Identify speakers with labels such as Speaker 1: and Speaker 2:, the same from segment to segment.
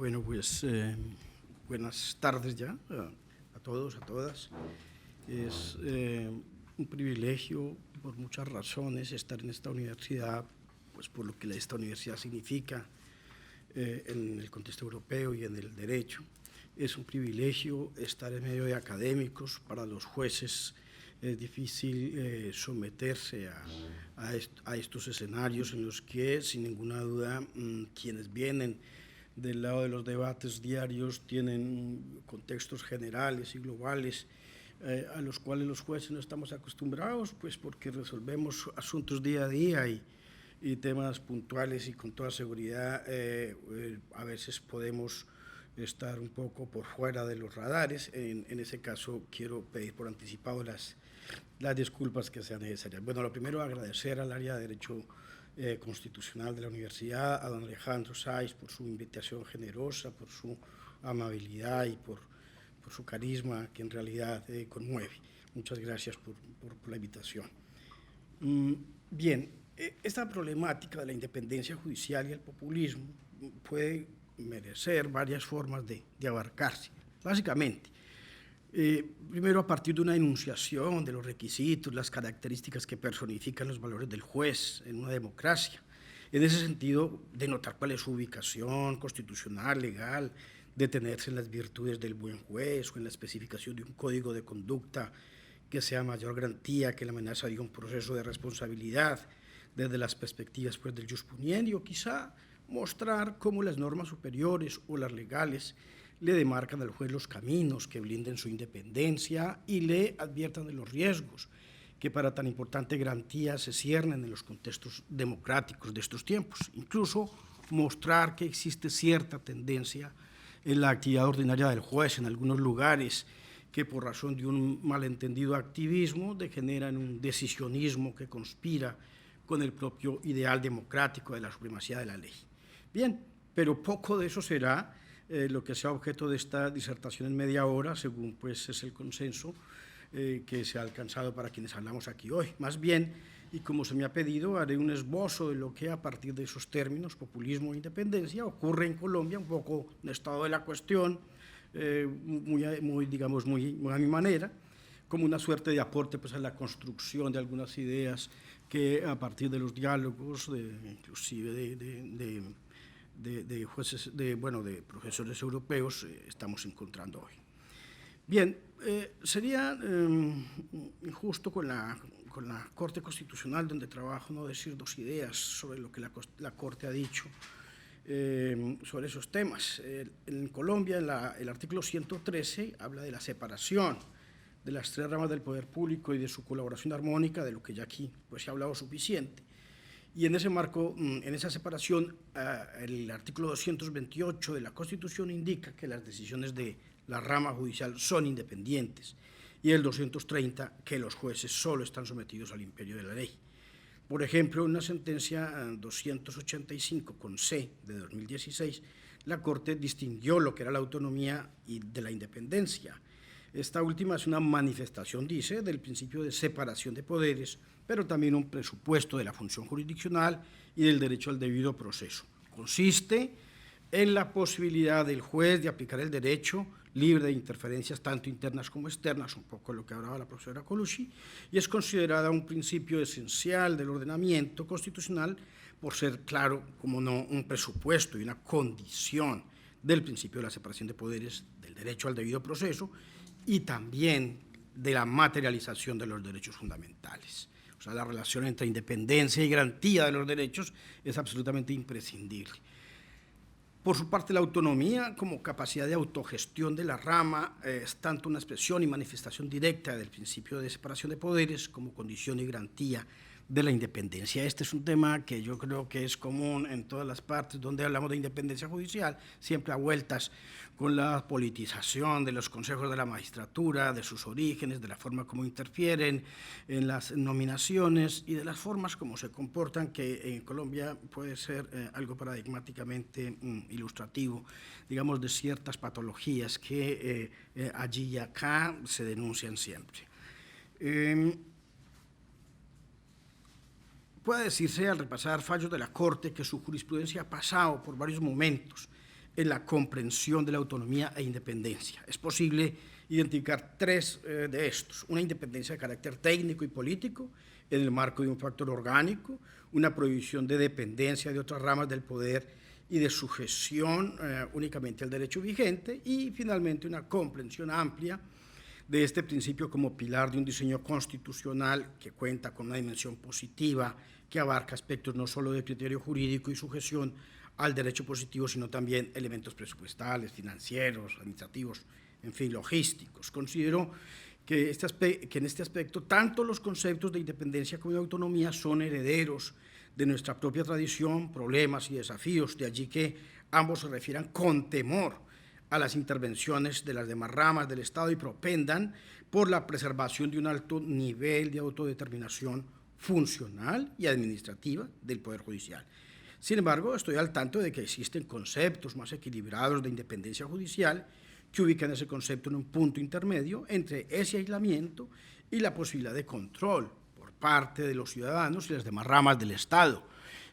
Speaker 1: Bueno, pues buenas tardes ya a todos, a todas. Es un privilegio por muchas razones estar en esta universidad, pues por lo que esta universidad significa en el contexto europeo y en el derecho. Es un privilegio estar en medio de académicos. Para los jueces es difícil someterse a estos escenarios en los que, sin ninguna duda, quienes vienen del lado de los debates diarios tienen contextos generales y globales a los cuales los jueces no estamos acostumbrados, pues porque resolvemos asuntos día a día y temas puntuales, y con toda seguridad a veces podemos estar un poco por fuera de los radares. En ese caso quiero pedir por anticipado las disculpas que sean necesarias. Bueno, lo primero, agradecer al área de Derecho Constitucional de la Universidad, a don Alejandro Sáiz, por su invitación generosa, por su amabilidad y por su carisma, que en realidad conmueve. Muchas gracias por la invitación. Bien, esta problemática de la independencia judicial y el populismo puede merecer varias formas de abarcarse. Básicamente, primero, a partir de una enunciación de los requisitos, las características que personifican los valores del juez en una democracia. En ese sentido, denotar cuál es su ubicación constitucional, legal, detenerse en las virtudes del buen juez o en la especificación de un código de conducta que sea mayor garantía que la amenaza de un proceso de responsabilidad desde las perspectivas pues, del jus puniendi, o quizá mostrar cómo las normas superiores o las legales le demarcan al juez los caminos que blinden su independencia y le adviertan de los riesgos que para tan importante garantía se ciernen en los contextos democráticos de estos tiempos. Incluso mostrar que existe cierta tendencia en la actividad ordinaria del juez en algunos lugares que por razón de un malentendido activismo degenera en un decisionismo que conspira con el propio ideal democrático de la supremacía de la ley. Bien, pero poco de eso será lo que sea objeto de esta disertación en media hora, según pues es el consenso que se ha alcanzado para quienes hablamos aquí hoy. Más bien, y como se me ha pedido, haré un esbozo de lo que a partir de esos términos, populismo e independencia, ocurre en Colombia, un poco en estado de la cuestión, digamos, muy a mi manera, como una suerte de aporte pues, a la construcción de algunas ideas que a partir de los diálogos, inclusive de jueces, de profesores europeos, estamos encontrando hoy. Bien, sería injusto con la Corte Constitucional, donde trabajo, no decir dos ideas sobre lo que la Corte ha dicho sobre esos temas. En Colombia, el artículo 113 habla de la separación de las tres ramas del poder público y de su colaboración armónica, de lo que ya aquí pues, se ha hablado suficiente. Y en ese marco, en esa separación, el artículo 228 de la Constitución indica que las decisiones de la rama judicial son independientes, y el 230 que los jueces solo están sometidos al imperio de la ley. Por ejemplo, en una sentencia 285 con C de 2016, la Corte distinguió lo que era la autonomía de la independencia. Esta última es una manifestación, dice, del principio de separación de poderes, pero también un presupuesto de la función jurisdiccional y del derecho al debido proceso. Consiste en la posibilidad del juez de aplicar el derecho libre de interferencias tanto internas como externas, un poco lo que hablaba la profesora Colucci, y es considerada un principio esencial del ordenamiento constitucional por ser, claro, como no, un presupuesto y una condición del principio de la separación de poderes, del derecho al debido proceso y también de la materialización de los derechos fundamentales. O sea, la relación entre independencia y garantía de los derechos es absolutamente imprescindible. Por su parte, la autonomía como capacidad de autogestión de la rama es tanto una expresión y manifestación directa del principio de separación de poderes como condición y garantía de la independencia. Este es un tema que yo creo que es común en todas las partes donde hablamos de independencia judicial, siempre a vueltas con la politización de los consejos de la magistratura, de sus orígenes, de la forma como interfieren en las nominaciones y de las formas como se comportan, que en Colombia puede ser algo paradigmáticamente ilustrativo, digamos, de ciertas patologías que allí y acá se denuncian siempre. Puede decirse al repasar fallos de la Corte que su jurisprudencia ha pasado por varios momentos en la comprensión de la autonomía e independencia. Es posible identificar tres de estos: una independencia de carácter técnico y político en el marco de un factor orgánico, una prohibición de dependencia de otras ramas del poder y de sujeción únicamente al derecho vigente, y finalmente una comprensión amplia de este principio como pilar de un diseño constitucional que cuenta con una dimensión positiva que abarca aspectos no solo de criterio jurídico y sujeción al derecho positivo, sino también elementos presupuestales, financieros, administrativos, en fin, logísticos. Considero que en este aspecto tanto los conceptos de independencia como de autonomía son herederos de nuestra propia tradición, problemas y desafíos, de allí que ambos se refieran con temor a las intervenciones de las demás ramas del Estado y propendan por la preservación de un alto nivel de autodeterminación funcional y administrativa del Poder Judicial. Sin embargo, estoy al tanto de que existen conceptos más equilibrados de independencia judicial que ubican ese concepto en un punto intermedio entre ese aislamiento y la posibilidad de control por parte de los ciudadanos y las demás ramas del Estado.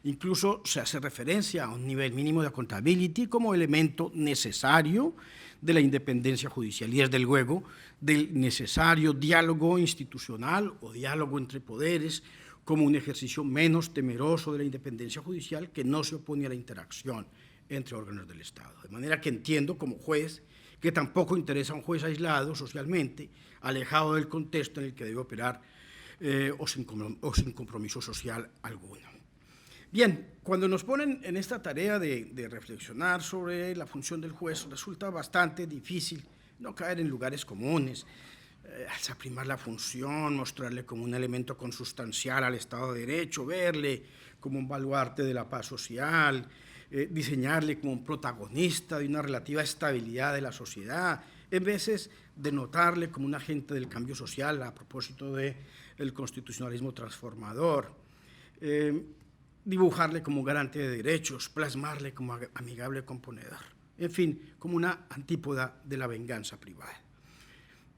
Speaker 1: Incluso se hace referencia a un nivel mínimo de accountability como elemento necesario de la independencia judicial y, desde luego, del necesario diálogo institucional o diálogo entre poderes como un ejercicio menos temeroso de la independencia judicial que no se opone a la interacción entre órganos del Estado. De manera que entiendo como juez que tampoco interesa a un juez aislado socialmente, alejado del contexto en el que debe operar o sin compromiso social alguno. Bien, cuando nos ponen en esta tarea de reflexionar sobre la función del juez, resulta bastante difícil no caer en lugares comunes, suprimir la función, mostrarle como un elemento consustancial al Estado de Derecho, verle como un baluarte de la paz social, diseñarle como un protagonista de una relativa estabilidad de la sociedad, en veces de notarle como un agente del cambio social a propósito del constitucionalismo transformador, dibujarle como garante de derechos, plasmarle como amigable componedor, en fin, como una antípoda de la venganza privada.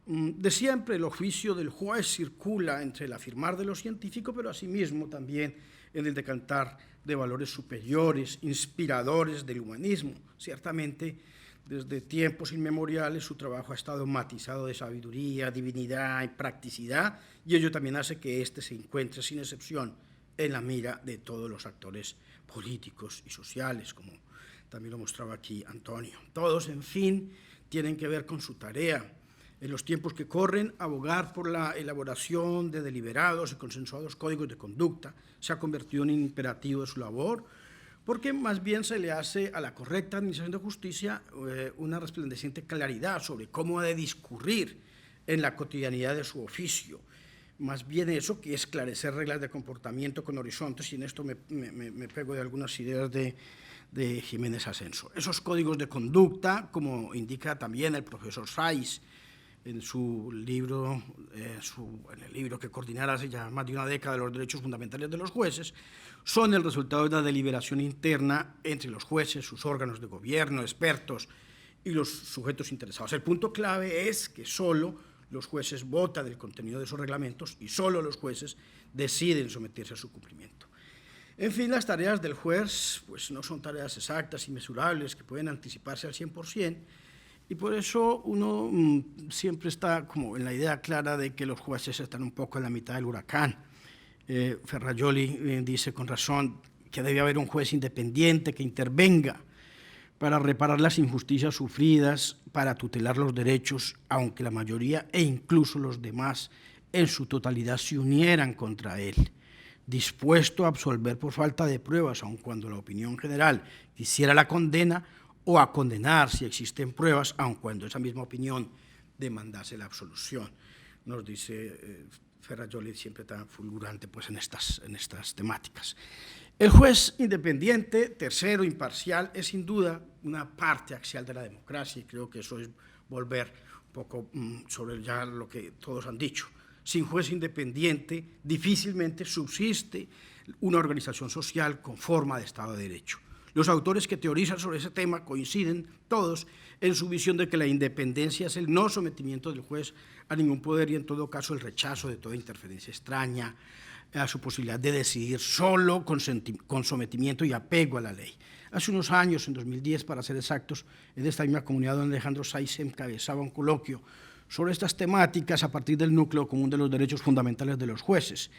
Speaker 1: De siempre el oficio del juez circula entre el afirmar de lo científico, pero asimismo también en el decantar de valores superiores, inspiradores del humanismo. Ciertamente, desde tiempos inmemoriales su trabajo ha estado matizado de sabiduría, divinidad y practicidad, y ello también hace que éste se encuentre sin excepción en la mira de todos los actores políticos y sociales, como también lo mostraba aquí Antonio. Todos, en fin, tienen que ver con su tarea. En los tiempos que corren, abogar por la elaboración de deliberados y consensuados códigos de conducta se ha convertido en un imperativo de su labor, porque más bien se le hace a la correcta administración de justicia una resplandeciente claridad sobre cómo ha de discurrir en la cotidianidad de su oficio. Más bien eso que esclarecer reglas de comportamiento con horizontes, y en esto me pego de algunas ideas de Jiménez Ascenso. Esos códigos de conducta, como indica también el profesor Saiz, en su libro, en el libro que coordinara hace ya más de una década de los derechos fundamentales de los jueces, son el resultado de una deliberación interna entre los jueces, sus órganos de gobierno, expertos y los sujetos interesados. El punto clave es que solo los jueces votan el contenido de esos reglamentos y solo los jueces deciden someterse a su cumplimiento. En fin, las tareas del juez pues, no son tareas exactas y mesurables que pueden anticiparse al 100%, y por eso uno siempre está como en la idea clara de que los jueces están un poco en la mitad del huracán. Ferrajoli dice con razón que debe haber un juez independiente que intervenga para reparar las injusticias sufridas, para tutelar los derechos, aunque la mayoría e incluso los demás en su totalidad se unieran contra él, dispuesto a absolver por falta de pruebas, aun cuando la opinión general quisiera la condena, o a condenar si existen pruebas, aun cuando esa misma opinión demandase la absolución. Nos dice Ferrajoli, siempre tan fulgurante pues, en estas temáticas. El juez independiente, tercero, imparcial, es sin duda una parte axial de la democracia, y creo que eso es volver un poco sobre ya lo que todos han dicho. Sin juez independiente, difícilmente subsiste una organización social con forma de Estado de Derecho. Los autores que teorizan sobre ese tema coinciden todos en su visión de que la independencia es el no sometimiento del juez a ningún poder y, en todo caso, el rechazo de toda interferencia extraña, a su posibilidad de decidir solo con sometimiento y apego a la ley. Hace unos años, en 2010 para ser exactos, en esta misma comunidad donde Alejandro Saiz encabezaba un coloquio sobre estas temáticas a partir del núcleo común de los derechos fundamentales de los jueces,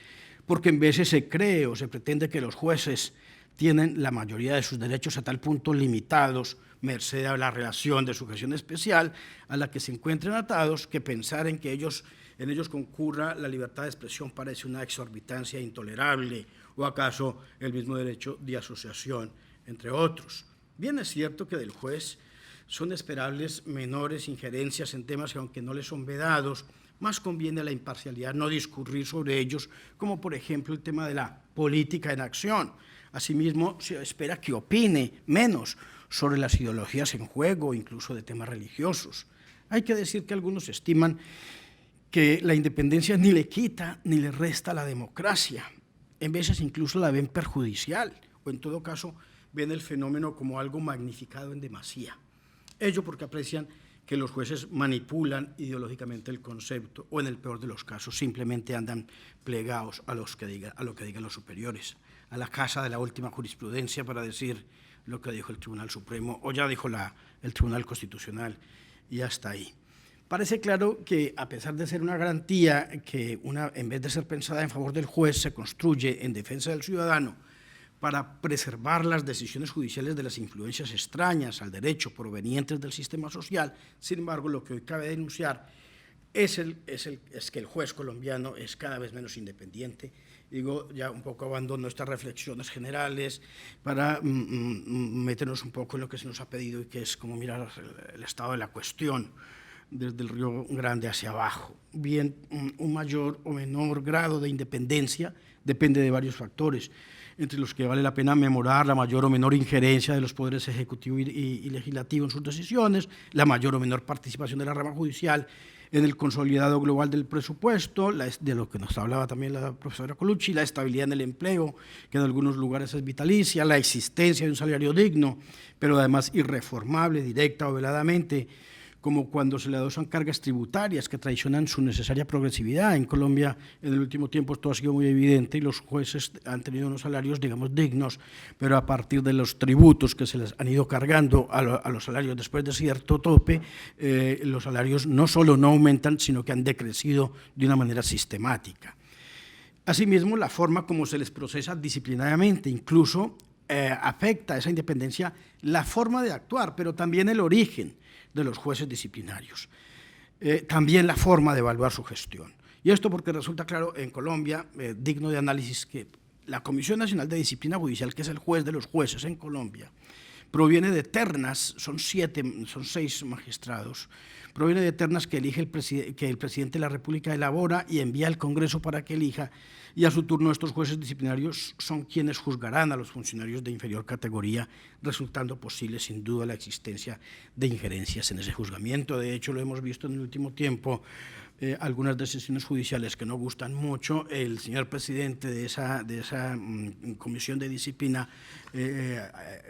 Speaker 1: porque en veces se cree o se pretende que los jueces tienen la mayoría de sus derechos a tal punto limitados, merced a la relación de sujeción especial a la que se encuentran atados, que pensar en que en ellos concurra la libertad de expresión parece una exorbitancia intolerable, o acaso el mismo derecho de asociación, entre otros. Bien es cierto que del juez son esperables menores injerencias en temas que, aunque no les son vedados, más conviene a la imparcialidad no discurrir sobre ellos, como por ejemplo el tema de la política en acción. Asimismo, se espera que opine menos sobre las ideologías en juego, incluso de temas religiosos. Hay que decir que algunos estiman que la independencia ni le quita ni le resta a la democracia. En veces incluso la ven perjudicial, o en todo caso ven el fenómeno como algo magnificado en demasía. Ello porque aprecian que los jueces manipulan ideológicamente el concepto, o en el peor de los casos simplemente andan plegados a lo que digan los superiores, a la casa de la última jurisprudencia para decir lo que dijo el Tribunal Supremo, o ya dijo el Tribunal Constitucional, y hasta ahí. Parece claro que, a pesar de ser una garantía que en vez de ser pensada en favor del juez, se construye en defensa del ciudadano para preservar las decisiones judiciales de las influencias extrañas al derecho provenientes del sistema social, sin embargo, lo que hoy cabe denunciar es que el juez colombiano es cada vez menos independiente. Digo, ya un poco abandono estas reflexiones generales para meternos un poco en lo que se nos ha pedido y que es como mirar el estado de la cuestión desde el Río Grande hacia abajo. Bien, un mayor o menor grado de independencia depende de varios factores, entre los que vale la pena memorar la mayor o menor injerencia de los poderes ejecutivo y legislativo en sus decisiones, la mayor o menor participación de la rama judicial en el consolidado global del presupuesto, de lo que nos hablaba también la profesora Colucci, la estabilidad en el empleo, que en algunos lugares es vitalicia, la existencia de un salario digno, pero además irreformable, directa o veladamente, como cuando se le adosan cargas tributarias que traicionan su necesaria progresividad. En Colombia, en el último tiempo, esto ha sido muy evidente y los jueces han tenido unos salarios, digamos, dignos, pero a partir de los tributos que se les han ido cargando a los salarios después de cierto tope, los salarios no solo no aumentan, sino que han decrecido de una manera sistemática. Asimismo, la forma como se les procesa disciplinariamente, incluso afecta a esa independencia la forma de actuar, pero también el origen de los jueces disciplinarios, también la forma de evaluar su gestión. Y esto porque resulta claro en Colombia, digno de análisis, que la Comisión Nacional de Disciplina Judicial, que es el juez de los jueces en Colombia, proviene de ternas, son 6 magistrados, proviene de ternas que elige que el presidente de la República elabora y envía al Congreso para que elija, y a su turno estos jueces disciplinarios son quienes juzgarán a los funcionarios de inferior categoría, resultando posible sin duda la existencia de injerencias en ese juzgamiento. De hecho, lo hemos visto en el último tiempo, algunas decisiones judiciales que no gustan mucho. El señor presidente de esa comisión de disciplina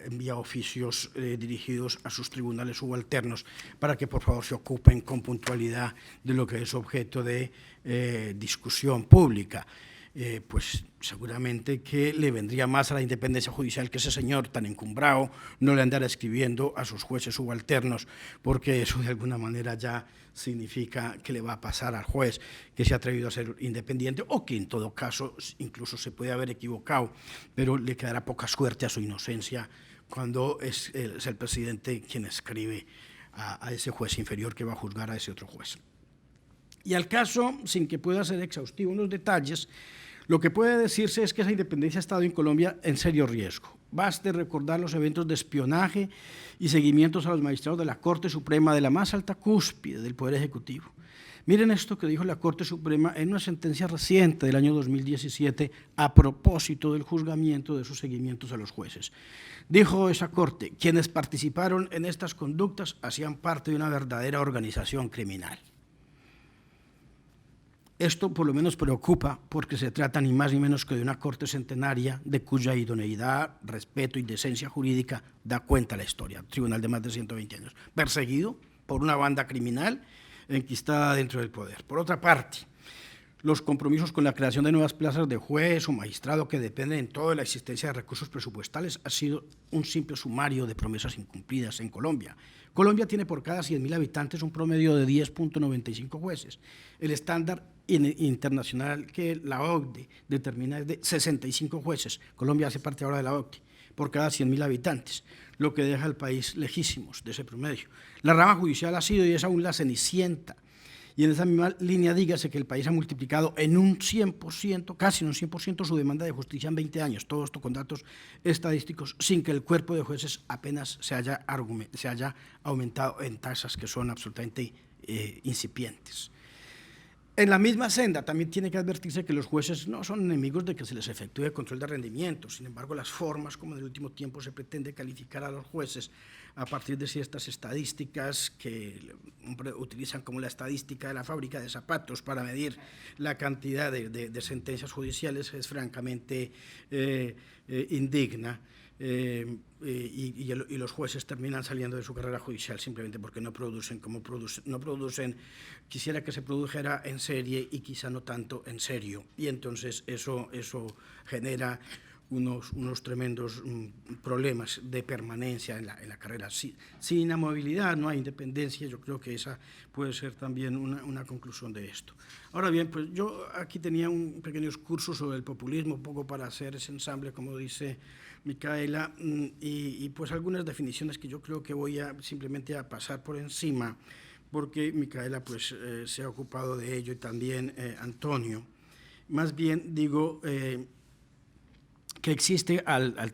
Speaker 1: envía oficios dirigidos a sus tribunales subalternos para que por favor se ocupen con puntualidad de lo que es objeto de discusión pública. Pues seguramente que le vendría más a la independencia judicial que ese señor tan encumbrado no le andara escribiendo a sus jueces subalternos, porque eso de alguna manera ya significa que le va a pasar al juez que se ha atrevido a ser independiente, o que en todo caso incluso se puede haber equivocado, pero le quedará poca suerte a su inocencia cuando es el presidente quien escribe a ese juez inferior que va a juzgar a ese otro juez. Y al caso, sin que pueda ser exhaustivo en los detalles, lo que puede decirse es que esa independencia ha estado en Colombia en serio riesgo. Baste recordar los eventos de espionaje y seguimientos a los magistrados de la Corte Suprema, de la más alta cúspide del Poder Ejecutivo. Miren esto que dijo la Corte Suprema en una sentencia reciente del año 2017 a propósito del juzgamiento de sus seguimientos a los jueces. Dijo esa Corte: quienes participaron en estas conductas hacían parte de una verdadera organización criminal. Esto por lo menos preocupa porque se trata ni más ni menos que de una corte centenaria de cuya idoneidad, respeto y decencia jurídica da cuenta la historia. Tribunal de más de 120 años, perseguido por una banda criminal enquistada dentro del poder. Por otra parte, los compromisos con la creación de nuevas plazas de juez o magistrado que dependen en todo de la existencia de recursos presupuestales ha sido un simple sumario de promesas incumplidas en Colombia. Colombia tiene por cada 100.000 habitantes un promedio de 10.95 jueces. El estándar internacional que la OCDE determina es de 65 jueces. Colombia hace parte ahora de la OCDE, por cada 100.000 habitantes, lo que deja al país lejísimos de ese promedio. La rama judicial ha sido y es aún la cenicienta. Y en esa misma línea dígase que el país ha multiplicado en un 100%, casi en un 100%, su demanda de justicia en 20 años, todo esto con datos estadísticos, sin que el cuerpo de jueces apenas se haya aumentado en tasas que son absolutamente incipientes. En la misma senda también tiene que advertirse que los jueces no son enemigos de que se les efectúe control de rendimiento. Sin embargo, las formas como en el último tiempo se pretende calificar a los jueces a partir de ciertas estadísticas que utilizan como la estadística de la fábrica de zapatos para medir la cantidad de sentencias judiciales es francamente indigna. Y los jueces terminan saliendo de su carrera judicial simplemente porque no producen como producen. Quisiera que se produjera en serie y quizá no tanto en serio, y entonces eso genera unos tremendos problemas de permanencia en la carrera. Sin inamovilidad no hay independencia. Yo creo que esa puede ser también una conclusión de esto. Ahora bien, pues yo aquí tenía un pequeño curso sobre el populismo, un poco para hacer ese ensamble, como dice Micaela, y pues algunas definiciones que yo creo que voy simplemente a pasar por encima, porque Micaela pues se ha ocupado de ello y también Antonio. Más bien digo que existe al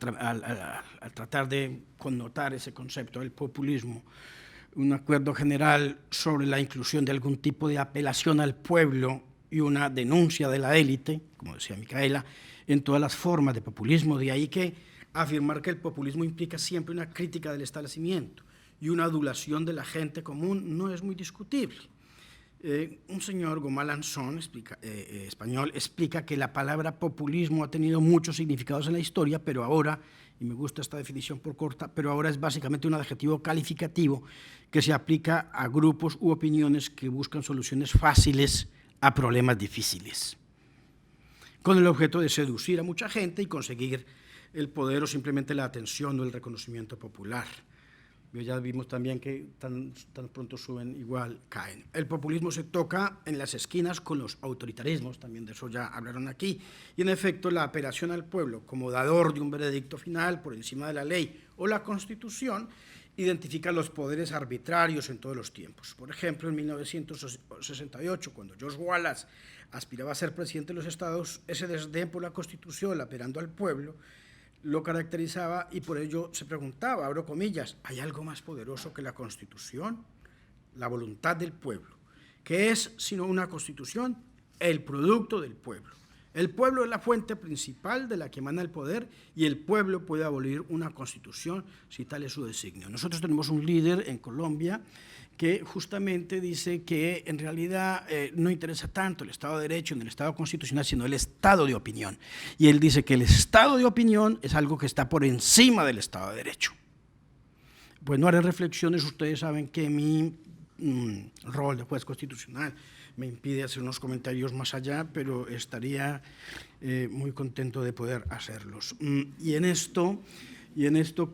Speaker 1: tratar de connotar ese concepto del populismo un acuerdo general sobre la inclusión de algún tipo de apelación al pueblo y una denuncia de la élite, como decía Micaela, en todas las formas de populismo. De ahí que afirmar que el populismo implica siempre una crítica del establecimiento y una adulación de la gente común no es muy discutible. Un señor, Gomá Lanzón, español, explica que la palabra populismo ha tenido muchos significados en la historia, pero ahora, y me gusta esta definición por corta, pero ahora es básicamente un adjetivo calificativo que se aplica a grupos u opiniones que buscan soluciones fáciles a problemas difíciles, con el objeto de seducir a mucha gente y conseguir el poder o simplemente la atención o el reconocimiento popular. Ya vimos también que tan pronto suben, igual caen. El populismo se toca en las esquinas con los autoritarismos, también de eso ya hablaron aquí, y en efecto la apelación al pueblo como dador de un veredicto final por encima de la ley o la Constitución identifica los poderes arbitrarios en todos los tiempos. Por ejemplo, en 1968, cuando George Wallace aspiraba a ser presidente de los Estados, ese desdén por la Constitución, apelando al pueblo, lo caracterizaba y por ello se preguntaba, abro comillas, ¿hay algo más poderoso que la Constitución? La voluntad del pueblo. ¿Qué es sino una Constitución? El producto del pueblo. El pueblo es la fuente principal de la que emana el poder y el pueblo puede abolir una Constitución si tal es su designio. Nosotros tenemos un líder en Colombia que justamente dice que en realidad no interesa tanto el Estado de Derecho ni el Estado constitucional, sino el Estado de opinión. Y él dice que el Estado de opinión es algo que está por encima del Estado de Derecho. Pues no haré reflexiones, ustedes saben que mi rol de juez constitucional me impide hacer unos comentarios más allá, pero estaría muy contento de poder hacerlos. Y en esto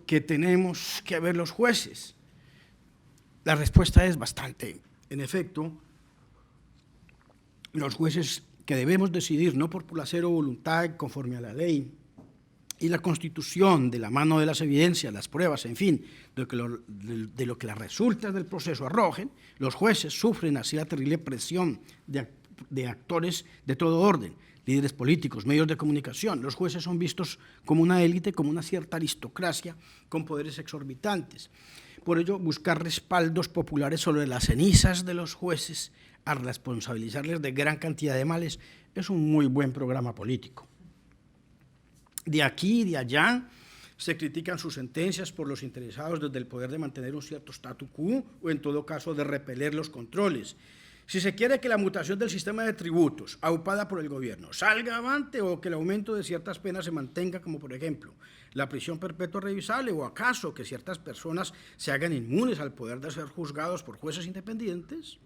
Speaker 1: que tenemos que ver los jueces, la respuesta es bastante. En efecto, los jueces que debemos decidir no por placer o voluntad conforme a la ley y la Constitución, de la mano de las evidencias, las pruebas, en fin, de lo que las resultas del proceso arrojen, los jueces sufren así la terrible presión de actores de todo orden, líderes políticos, medios de comunicación. Los jueces son vistos como una élite, como una cierta aristocracia con poderes exorbitantes. Por ello, buscar respaldos populares sobre las cenizas de los jueces a responsabilizarles de gran cantidad de males es un muy buen programa político. De aquí y de allá se critican sus sentencias por los interesados desde el poder de mantener un cierto statu quo o en todo caso de repeler los controles. Si se quiere que la mutación del sistema de tributos, aupada por el gobierno, salga avante o que el aumento de ciertas penas se mantenga, como por ejemplo la prisión perpetua revisable, o acaso que ciertas personas se hagan inmunes al poder de ser juzgados por jueces independientes,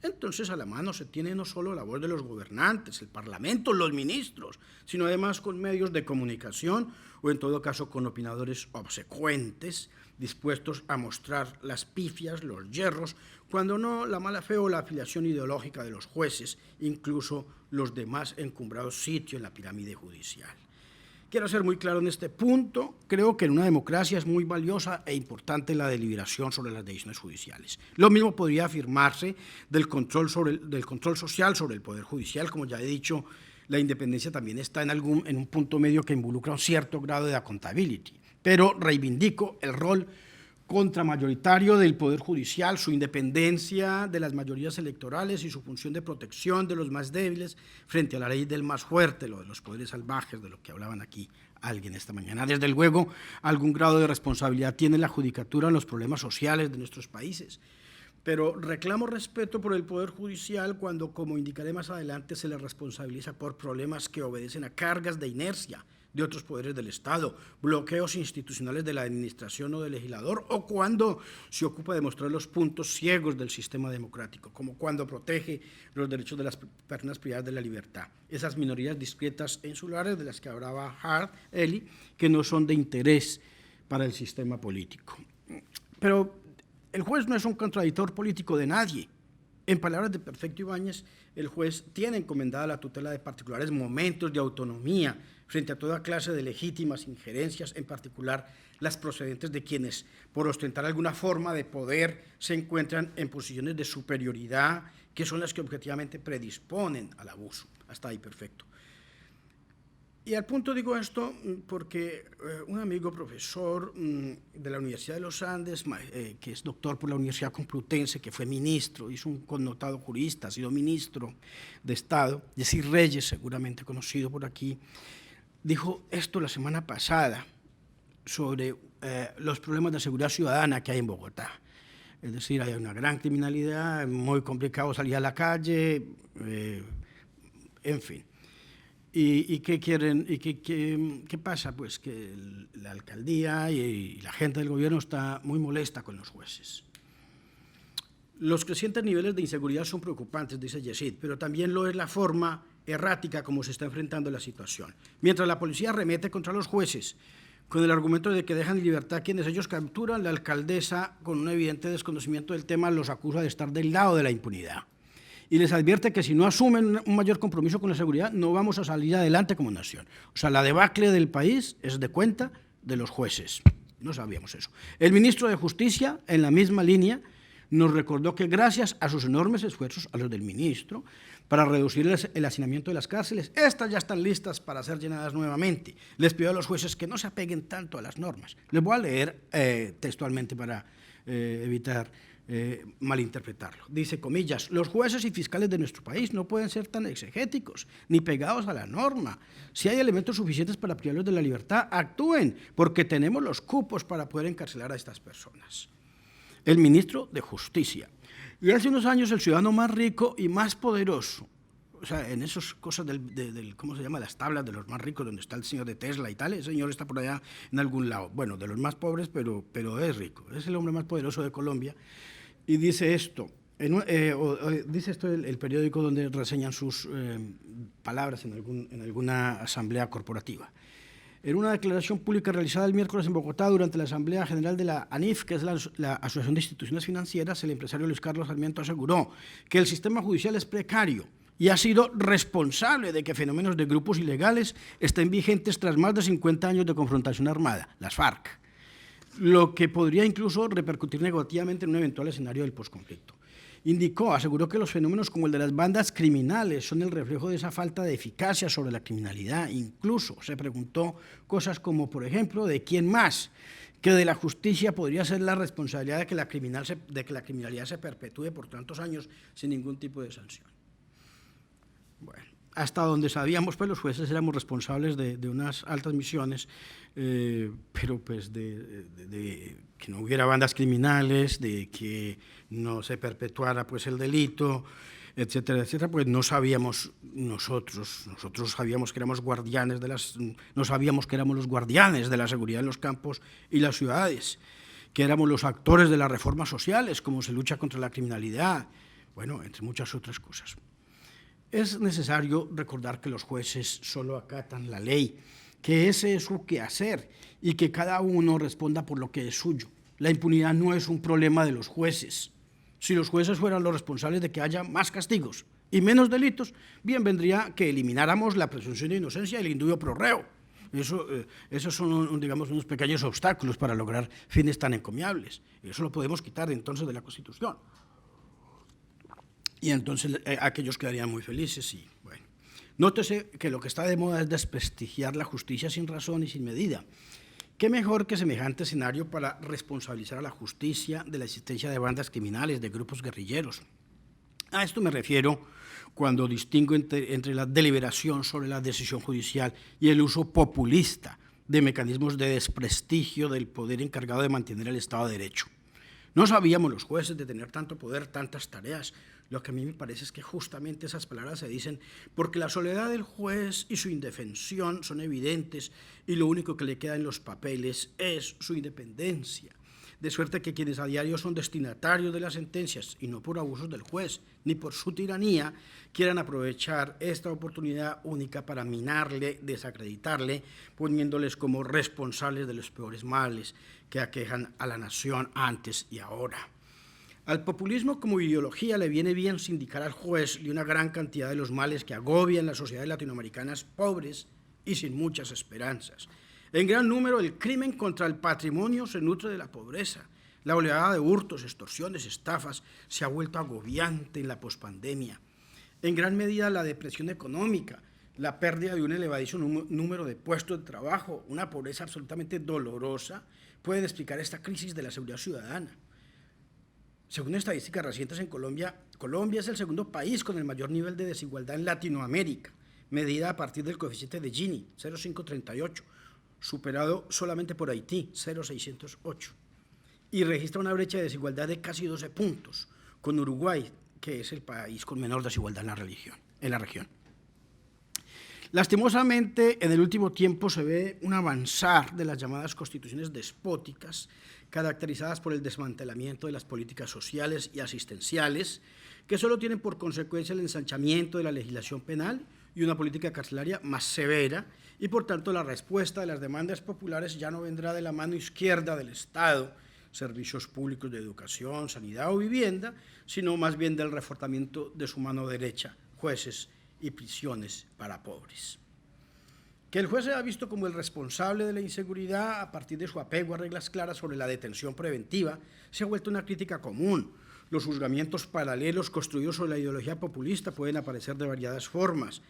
Speaker 1: entonces a la mano se tiene no solo la voz de los gobernantes, el Parlamento, los ministros, sino además con medios de comunicación o en todo caso con opinadores obsecuentes, dispuestos a mostrar las pifias, los yerros, cuando no la mala fe o la afiliación ideológica de los jueces, incluso los demás encumbrados sitios en la pirámide judicial. Quiero ser muy claro en este punto, creo que en una democracia es muy valiosa e importante la deliberación sobre las decisiones judiciales. Lo mismo podría afirmarse del control social sobre el Poder Judicial. Como ya he dicho, la independencia también está en un punto medio que involucra un cierto grado de accountability, pero reivindico el rol contramayoritario del Poder Judicial, su independencia de las mayorías electorales y su función de protección de los más débiles frente a la ley del más fuerte, lo de los poderes salvajes, de lo que hablaban aquí alguien esta mañana. Desde luego, algún grado de responsabilidad tiene la judicatura en los problemas sociales de nuestros países, pero reclamo respeto por el Poder Judicial cuando, como indicaré más adelante, se le responsabiliza por problemas que obedecen a cargas de inercia de otros poderes del Estado, bloqueos institucionales de la administración o del legislador, o cuando se ocupa de mostrar los puntos ciegos del sistema democrático, como cuando protege los derechos de las personas privadas de la libertad, esas minorías discretas e insulares de las que hablaba Hart, Eli, que no son de interés para el sistema político. Pero el juez no es un contradictor político de nadie. En palabras de Perfecto Ibáñez, el juez tiene encomendada la tutela de particulares momentos de autonomía frente a toda clase de legítimas injerencias, en particular las procedentes de quienes, por ostentar alguna forma de poder, se encuentran en posiciones de superioridad, que son las que objetivamente predisponen al abuso. Hasta ahí perfecto. Y al punto digo esto porque un amigo profesor de la Universidad de los Andes, que es doctor por la Universidad Complutense, que fue ministro, hizo un connotado jurista, ha sido ministro de Estado, Yesir Reyes, seguramente conocido por aquí, dijo esto la semana pasada sobre los problemas de seguridad ciudadana que hay en Bogotá. Es decir, hay una gran criminalidad, muy complicado salir a la calle, en fin. ¿Y qué quieren? ¿Y qué pasa? Pues que la alcaldía y la gente del gobierno está muy molesta con los jueces. Los crecientes niveles de inseguridad son preocupantes, dice Yesid, pero también lo es la forma errática como se está enfrentando la situación. Mientras la policía arremete contra los jueces con el argumento de que dejan en libertad a quienes ellos capturan, la alcaldesa, con un evidente desconocimiento del tema, los acusa de estar del lado de la impunidad. Y les advierte que si no asumen un mayor compromiso con la seguridad, no vamos a salir adelante como nación. O sea, la debacle del país es de cuenta de los jueces. No sabíamos eso. El ministro de Justicia, en la misma línea, nos recordó que gracias a sus enormes esfuerzos, a los del ministro, para reducir el hacinamiento de las cárceles, estas ya están listas para ser llenadas nuevamente. Les pidió a los jueces que no se apeguen tanto a las normas. Les voy a leer textualmente para evitar malinterpretarlo. Dice, comillas, los jueces y fiscales de nuestro país no pueden ser tan exegéticos ni pegados a la norma. Si hay elementos suficientes para privarlos de la libertad, actúen, porque tenemos los cupos para poder encarcelar a estas personas. El ministro de Justicia. Y hace unos años el ciudadano más rico y más poderoso, o sea, en esas cosas ¿cómo se llama? Las tablas de los más ricos, donde está el señor de Tesla y tal, ese señor está por allá en algún lado. Bueno, de los más pobres, pero es rico. Es el hombre más poderoso de Colombia. Y dice esto, dice esto el periódico donde reseñan sus palabras en alguna asamblea corporativa. En una declaración pública realizada el miércoles en Bogotá durante la Asamblea General de la ANIF, que es la Asociación de Instituciones Financieras, el empresario Luis Carlos Sarmiento aseguró que el sistema judicial es precario y ha sido responsable de que fenómenos de grupos ilegales estén vigentes tras más de 50 años de confrontación armada, las FARC, lo que podría incluso repercutir negativamente en un eventual escenario del posconflicto. Aseguró que los fenómenos como el de las bandas criminales son el reflejo de esa falta de eficacia sobre la criminalidad. Incluso se preguntó cosas como, por ejemplo, ¿de quién más que de la justicia podría ser la responsabilidad de que la criminalidad se perpetúe por tantos años sin ningún tipo de sanción? Bueno, hasta donde sabíamos, pues los jueces éramos responsables de unas altas misiones, pero pues de que no hubiera bandas criminales, de que no se perpetuara pues el delito, etcétera, etcétera, pues no sabíamos nosotros sabíamos que éramos guardianes no sabíamos que éramos los guardianes de la seguridad en los campos y las ciudades, que éramos los actores de las reformas sociales, como se lucha contra la criminalidad, Bueno, entre muchas otras cosas. Es necesario recordar que los jueces solo acatan la ley, que ese es su quehacer y que cada uno responda por lo que es suyo. La impunidad no es un problema de los jueces. Si los jueces fueran los responsables de que haya más castigos y menos delitos, bien vendría que elimináramos la presunción de inocencia y el indubio pro reo. Esos son, digamos, unos pequeños obstáculos para lograr fines tan encomiables. Y eso lo podemos quitar entonces de la Constitución. Y entonces aquellos quedarían muy felices. Y, bueno. Nótese que lo que está de moda es desprestigiar la justicia sin razón y sin medida. ¿Qué mejor que semejante escenario para responsabilizar a la justicia de la existencia de bandas criminales, de grupos guerrilleros? A esto me refiero cuando distingo entre la deliberación sobre la decisión judicial y el uso populista de mecanismos de desprestigio del poder encargado de mantener el Estado de Derecho. No sabíamos los jueces de tener tanto poder, tantas tareas. Lo que a mí me parece es que justamente esas palabras se dicen porque la soledad del juez y su indefensión son evidentes y lo único que le queda en los papeles es su independencia. De suerte que quienes a diario son destinatarios de las sentencias, y no por abusos del juez, ni por su tiranía, quieran aprovechar esta oportunidad única para minarle, desacreditarle, poniéndoles como responsables de los peores males que aquejan a la nación antes y ahora. Al populismo como ideología le viene bien sindicar al juez de una gran cantidad de los males que agobian las sociedades latinoamericanas pobres y sin muchas esperanzas. En gran número, el crimen contra el patrimonio se nutre de la pobreza. La oleada de hurtos, extorsiones, estafas se ha vuelto agobiante en la pospandemia. En gran medida, la depresión económica, la pérdida de un elevadísimo número de puestos de trabajo, una pobreza absolutamente dolorosa, pueden explicar esta crisis de la seguridad ciudadana. Según estadísticas recientes en Colombia, Colombia es el segundo país con el mayor nivel de desigualdad en Latinoamérica, medida a partir del coeficiente de Gini, 0,538, superado solamente por Haití, 0,608, y registra una brecha de desigualdad de casi 12 puntos, con Uruguay, que es el país con menor desigualdad en la región. Lastimosamente, en el último tiempo se ve un avanzar de las llamadas constituciones despóticas, caracterizadas por el desmantelamiento de las políticas sociales y asistenciales, que solo tienen por consecuencia el ensanchamiento de la legislación penal y una política carcelaria más severa, y por tanto la respuesta de las demandas populares ya no vendrá de la mano izquierda del Estado, servicios públicos de educación, sanidad o vivienda, sino más bien del reforzamiento de su mano derecha, jueces y prisiones para pobres. Que el juez sea visto como el responsable de la inseguridad a partir de su apego a reglas claras sobre la detención preventiva se ha vuelto una crítica común. Los juzgamientos paralelos construidos sobre la ideología populista pueden aparecer de variadas formas,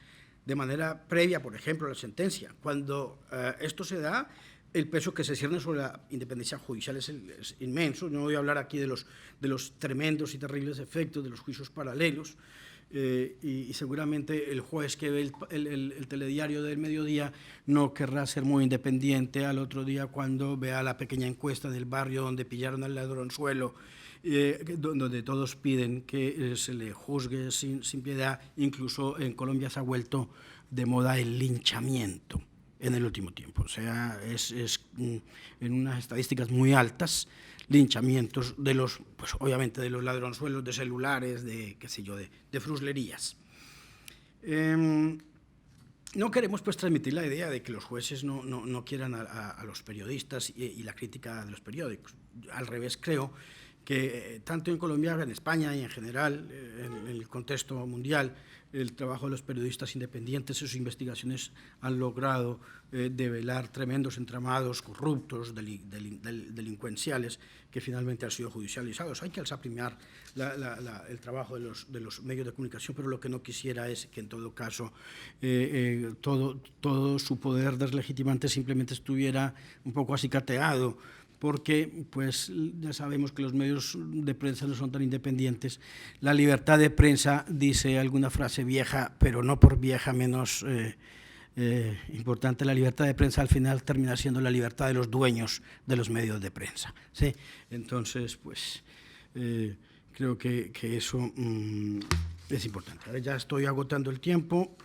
Speaker 1: de manera previa, por ejemplo, a la sentencia. Cuando esto se da, el peso que se cierne sobre la independencia judicial es inmenso. No voy a hablar aquí de los tremendos y terribles efectos de los juicios paralelos, y seguramente el juez que ve el telediario del mediodía no querrá ser muy independiente al otro día cuando vea la pequeña encuesta del barrio donde pillaron al ladronzuelo, donde todos piden que se le juzgue sin piedad. Incluso en Colombia se ha vuelto de moda el linchamiento en el último tiempo. O sea, es en unas estadísticas muy altas, linchamientos de los, pues obviamente de los ladronzuelos de celulares, de qué sé yo, de fruslerías. No queremos pues transmitir la idea de que los jueces no quieran a los periodistas y la crítica de los periódicos. Al revés, creo que tanto en Colombia, en España y en general, en el contexto mundial, el trabajo de los periodistas independientes, sus investigaciones han logrado develar tremendos entramados corruptos, delincuenciales, que finalmente han sido judicializados. Hay que alzar primar el trabajo de los medios de comunicación, pero lo que no quisiera es que en todo caso todo su poder deslegitimante simplemente estuviera un poco acicateado, porque pues ya sabemos que los medios de prensa no son tan independientes. La libertad de prensa, dice alguna frase vieja, pero no por vieja menos importante, la libertad de prensa al final termina siendo la libertad de los dueños de los medios de prensa, ¿sí? Entonces, pues creo que eso es importante. Ahora ya estoy agotando el tiempo.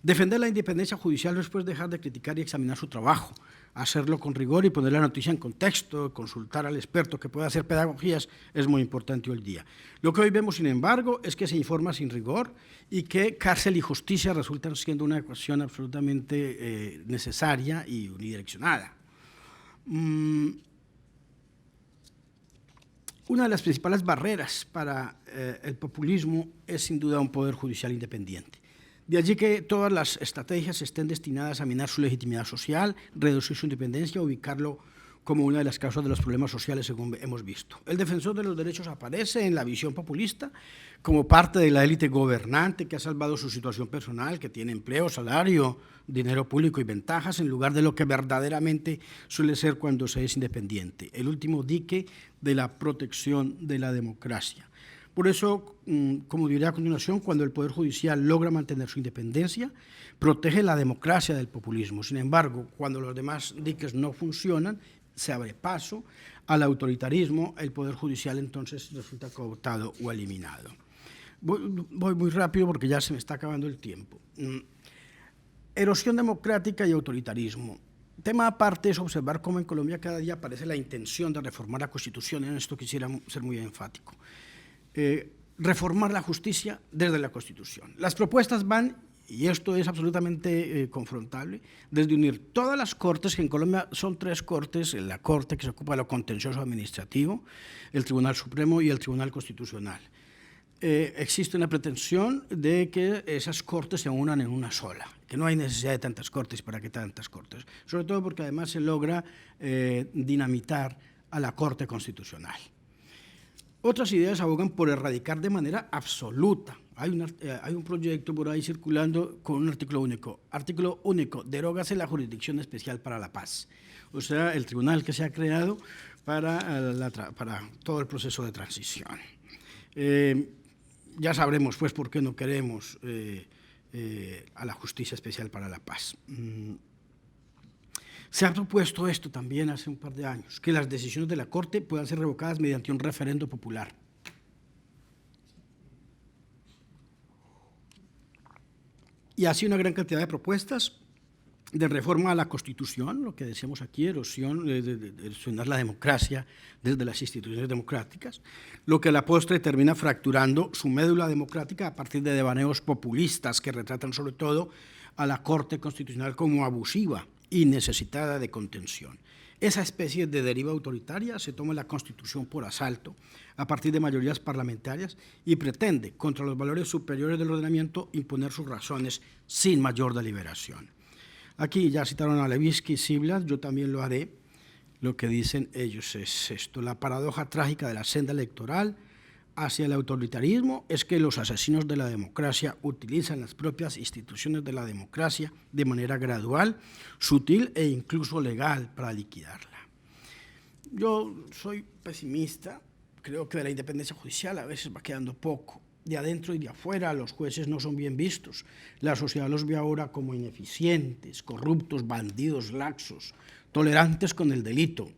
Speaker 1: Defender la independencia judicial no es pues dejar de criticar y examinar su trabajo. hacerlo con rigor y poner la noticia en contexto, consultar al experto que pueda hacer pedagogías, es muy importante hoy día. Lo que hoy vemos, sin embargo, es que se informa sin rigor y que cárcel y justicia resultan siendo una ecuación absolutamente necesaria y unidireccionada. Una de las principales barreras para el populismo es sin duda un poder judicial independiente. De allí que todas las estrategias estén destinadas a minar su legitimidad social, reducir su independencia, ubicarlo como una de las causas de los problemas sociales, según hemos visto. El defensor de los derechos aparece en la visión populista como parte de la élite gobernante que ha salvado su situación personal, que tiene empleo, salario, dinero público y ventajas, en lugar de lo que verdaderamente suele ser cuando se es independiente, el último dique de la protección de la democracia. Por eso, como diré a continuación, cuando el Poder Judicial logra mantener su independencia, protege la democracia del populismo. Sin embargo, cuando los demás diques no funcionan, se abre paso al autoritarismo, el Poder Judicial entonces resulta cooptado o eliminado. Voy muy rápido porque ya se me está acabando el tiempo. Erosión democrática y autoritarismo. Tema aparte es observar cómo en Colombia cada día aparece la intención de reformar la Constitución, en esto quisiera ser muy enfático. Reformar la justicia desde la Constitución. Las propuestas van, y esto es absolutamente confrontable, desde unir todas las cortes, que en Colombia son 3 cortes, la Corte que se ocupa de lo contencioso administrativo, el Tribunal Supremo y el Tribunal Constitucional. Existe una pretensión de que esas cortes se unan en una sola, que no hay necesidad de tantas cortes. ¿Para qué tantas cortes? Sobre todo porque además se logra dinamitar a la Corte Constitucional. Otras ideas abogan por erradicar de manera absoluta. Hay un proyecto por ahí circulando con un artículo único. Artículo único, derógase la Jurisdicción Especial para la Paz. O sea, el tribunal que se ha creado para todo el proceso de transición. Ya sabremos, pues, por qué no queremos a la Justicia Especial para la Paz. Se ha propuesto esto también hace un par de años, que las decisiones de la Corte puedan ser revocadas mediante un referendo popular. Y así una gran cantidad de propuestas de reforma a la Constitución, lo que decíamos aquí, erosionar la democracia desde las instituciones democráticas, lo que a la postre termina fracturando su médula democrática a partir de devaneos populistas que retratan sobre todo a la Corte Constitucional como abusiva y necesitada de contención. Esa especie de deriva autoritaria se toma la Constitución por asalto a partir de mayorías parlamentarias y pretende, contra los valores superiores del ordenamiento, imponer sus razones sin mayor deliberación. Aquí ya citaron a Levinsky y Ziblatt, yo también lo haré. Lo que dicen ellos es esto: la paradoja trágica de la senda electoral hacia el autoritarismo es que los asesinos de la democracia utilizan las propias instituciones de la democracia de manera gradual, sutil e incluso legal para liquidarla. Yo soy pesimista, creo que de la independencia judicial a veces va quedando poco. De adentro y de afuera los jueces no son bien vistos. La sociedad los ve ahora como ineficientes, corruptos, bandidos, laxos, tolerantes con el delito.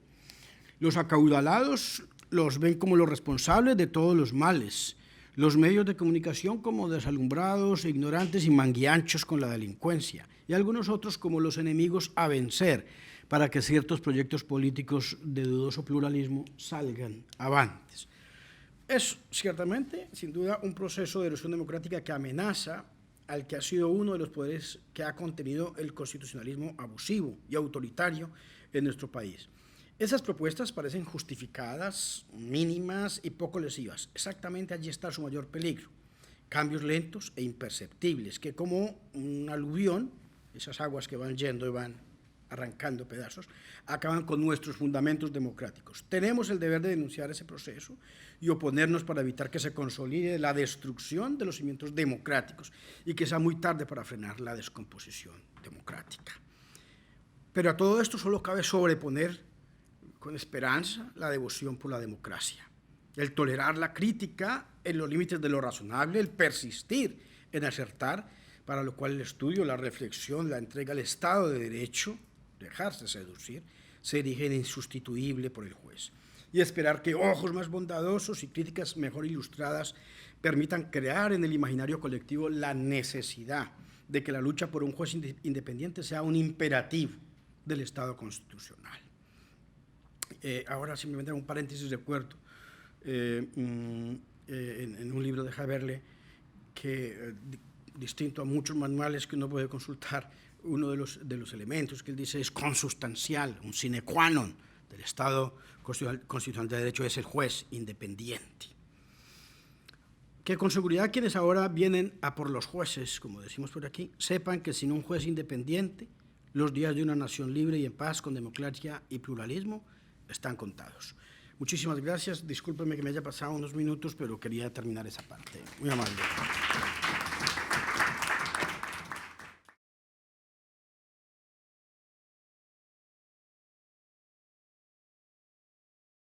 Speaker 1: Los acaudalados los ven como los responsables de todos los males, los medios de comunicación como desalumbrados, ignorantes y manguianchos con la delincuencia, y algunos otros como los enemigos a vencer para que ciertos proyectos políticos de dudoso pluralismo salgan avantes. Es ciertamente, sin duda, un proceso de erosión democrática que amenaza al que ha sido uno de los poderes que ha contenido el constitucionalismo abusivo y autoritario en nuestro país. Esas propuestas parecen justificadas, mínimas y poco lesivas. Exactamente allí está su mayor peligro. Cambios lentos e imperceptibles que, como un aluvión, esas aguas que van yendo y van arrancando pedazos, acaban con nuestros fundamentos democráticos. Tenemos el deber de denunciar ese proceso y oponernos para evitar que se consolide la destrucción de los cimientos democráticos y que sea muy tarde para frenar la descomposición democrática. Pero a todo esto solo cabe sobreponer con esperanza la devoción por la democracia, el tolerar la crítica en los límites de lo razonable, el persistir en acertar, para lo cual el estudio, la reflexión, la entrega al Estado de Derecho, dejarse seducir, se erigen insustituible por el juez, y esperar que ojos más bondadosos y críticas mejor ilustradas permitan crear en el imaginario colectivo la necesidad de que la lucha por un juez independiente sea un imperativo del Estado constitucional. Ahora simplemente un paréntesis recuerdo en un libro de Haberle que, distinto a muchos manuales que uno puede consultar, uno de los elementos que él dice es consustancial, un sine qua non del Estado constitucional de derecho es el juez independiente. Que con seguridad quienes ahora vienen a por los jueces, como decimos por aquí, sepan que sin un juez independiente, los días de una nación libre y en paz, con democracia y pluralismo, están contados. Muchísimas gracias. Discúlpeme que me haya pasado unos minutos, pero quería terminar esa parte. Muy amable.